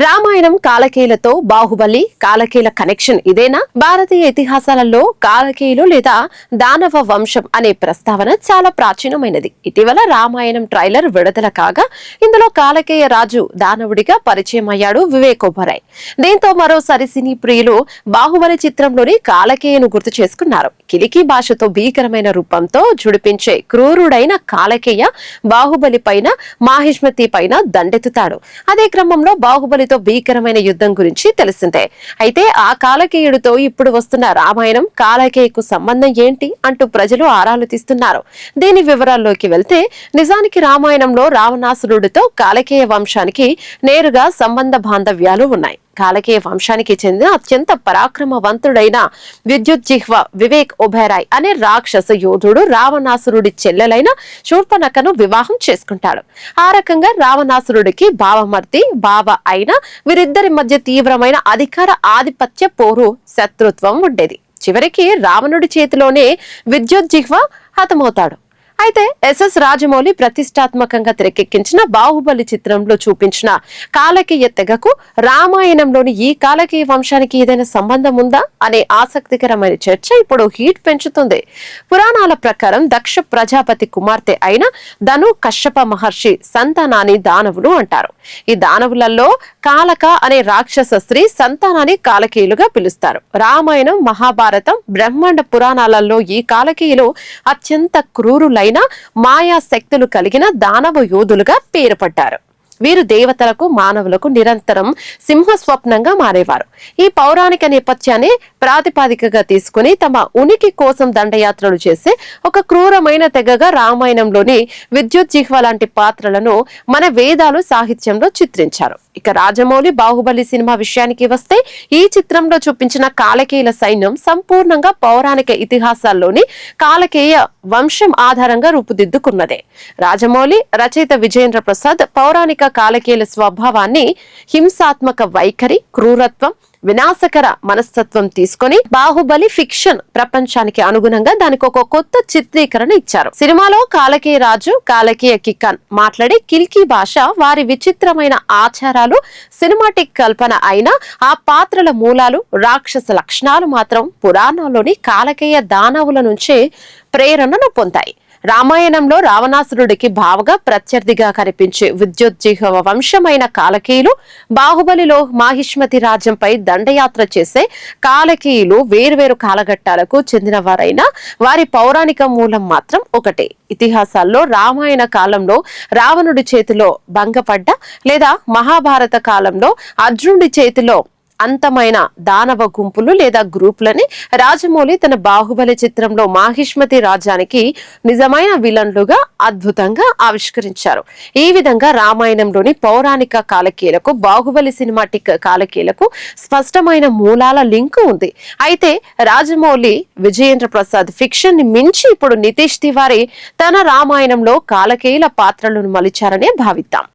Ramayanam కాలకేయులతో Baahubali కాలకేయుల connection ఇదేనా? భారతీయ ఇతిహాసాలలో కాలకేయులు లేదా దానవ వంశం అనే ప్రస్తావన చాలా ప్రాచీనమైనది. ఇటీవల రామాయణం ట్రైలర్ విడుదల కాగా ఇందులో కాలకేయ రాజు దానవుడిగా పరిచయం అయ్యాడు వివేక్ ఒబెరాయ్. దీంతో మరోసారి సినీ ప్రియులు బాహుబలి చిత్రంలోని కాలకేయను గుర్తు చేసుకున్నారు. కిలికి భాషతో భీకరమైన రూపంతో జుడిపించే క్రూరుడైన కాలకేయ బాహుబలి పైన మాహిష్మతి పైన దండెత్తుతాడు. అదే క్రమంలో బాహుబలితో భీకరమైన యుద్ధం గురించి తెలిసిందే. అయితే ఆ కాలకేయుడితో ఇప్పుడు వస్తున్న రామాయణం కాలకేయకు సంబంధం ఏంటి అంటూ ప్రజలు ఆరాలు తీస్తున్నారు. దీని వివరాల్లోకి వెళ్తే నిజానికి రామాయణంలో రావణాసురుడితో కాలకేయ వంశానికి నేరుగా సంబంధ బాంధవ్యాలు ఉన్నాయి. కాలకేయ వంశానికి చెందిన అత్యంత పరాక్రమవంతుడైన విద్యుజ్జిహ్వ వివేక్ ఒబెరాయ్ అనే రాక్షస యోధుడు రావణాసురుడి చెల్లెలైన శూర్పణఖను వివాహం చేసుకుంటాడు. ఆ రకంగా రావణాసురుడికి బావమర్ది బావ అయిన వీరిద్దరి మధ్య తీవ్రమైన అధికార ఆధిపత్య పోరు శత్రుత్వం ఉండేది. చివరికి రావణుడి చేతిలోనే విద్యుజ్జిహ్వ హతమవుతాడు. అయితే ఎస్ఎస్ రాజమౌళి ప్రతిష్టాత్మకంగా తెరకెక్కించిన బాహుబలి చిత్రంలో చూపించిన కాలకేయ తెగకు రామాయణంలోని ఈ కాలకేయ వంశానికి ఏదైనా సంబంధం ఉందా అనే ఆసక్తికరమైన చర్చ ఇప్పుడు హీట్ పెంచుతుంది. పురాణాల ప్రకారం దక్ష ప్రజాపతి కుమార్తె అయిన ధను కశ్యప మహర్షి సంతానాన్ని దానవులు అంటారు. ఈ దానవులలో కాలక అనే రాక్షస స్త్రీ సంతానాన్ని కాలకేయులుగా పిలుస్తారు. రామాయణం మహాభారతం బ్రహ్మాండ పురాణాలలో ఈ కాలకేయులు అత్యంత క్రూరులైన మాయా శక్తులు కలిగిన దానవ యోధులుగా పేరు పడ్డారు. వీరు దేవతలకు మానవులకు నిరంతరం సింహస్వప్నంగా మారేవారు. ఈ పౌరాణిక నేపథ్యాన్ని ప్రాతిపాదికగా తీసుకుని తమ ఉనికి కోసం దండయాత్రలు చేసే ఒక క్రూరమైన తెగగా రామాయణంలోని విద్యుజ్జిహ్వ లాంటి పాత్రలను మన వేదాలు సాహిత్యంలో చిత్రించారు. ఇక రాజమౌళి బాహుబలి సినిమా విషయానికి వస్తే ఈ చిత్రంలో చూపించిన కాలకేయుల సైన్యం సంపూర్ణంగా పౌరాణిక ఇతిహాసాల్లోని కాలకేయ వంశం ఆధారంగా రూపుదిద్దుకున్నదే. రాజమౌళి రచయిత విజయేంద్ర ప్రసాద్ పౌరాణిక కాలకేయుల స్వభావాన్ని హింసాత్మక వైఖరి, క్రూరత్వం, వినాశకర మనస్తత్వం తీసుకొని బాహుబలి ఫిక్షన్ ప్రపంచానికి అనుగుణంగా దానికి ఒక కొత్త చిత్రీకరణ ఇచ్చారు. సినిమాలో కాలకేయ రాజు కాలకేయ కిక్కన్ మాట్లాడే కిల్కీ భాష, వారి విచిత్రమైన ఆచారాలు, సినిమాటిక్ కల్పన అయిన ఆ పాత్రల మూలాలు, రాక్షస లక్షణాలు మాత్రం పురాణాల్లోని కాలకేయ దానవుల నుంచే ప్రేరణను పొందాయి. రామాయణంలో రావణాసురుడికి భావగా ప్రత్యర్థిగా కనిపించే విద్యుజ్జిహ్వ వంశమైన కాలకేయులు, బాహుబలిలో మాహిష్మతి రాజ్యంపై దండయాత్ర చేసే కాలకేయులు వేర్వేరు కాలఘట్టాలకు చెందిన వారైనా వారి పౌరాణిక మూలం మాత్రం ఒకటే. ఇతిహాసాల్లో రామాయణ కాలంలో రావణుడి చేతిలో భంగపడ్డ లేదా మహాభారత కాలంలో అర్జునుడి చేతిలో అంతమైన దానవ గుంపులు లేదా గ్రూపులని రాజమౌళి తన బాహుబలి చిత్రంలో మాహిష్మతి రాజ్యానికి నిజమైన విలన్లుగా అద్భుతంగా ఆవిష్కరించారు. ఈ విధంగా రామాయణంలోని పౌరాణిక కాలకేయులకు బాహుబలి సినిమాటిక్ కాలకేయులకు స్పష్టమైన మూలాల లింకు ఉంది. అయితే రాజమౌళి విజయేంద్ర ప్రసాద్ ఫిక్షన్ ని మించి ఇప్పుడు నితీష్ తివారీ తన రామాయణంలో కాలకేయుల పాత్రలను మలిచారనే భావిద్దాం.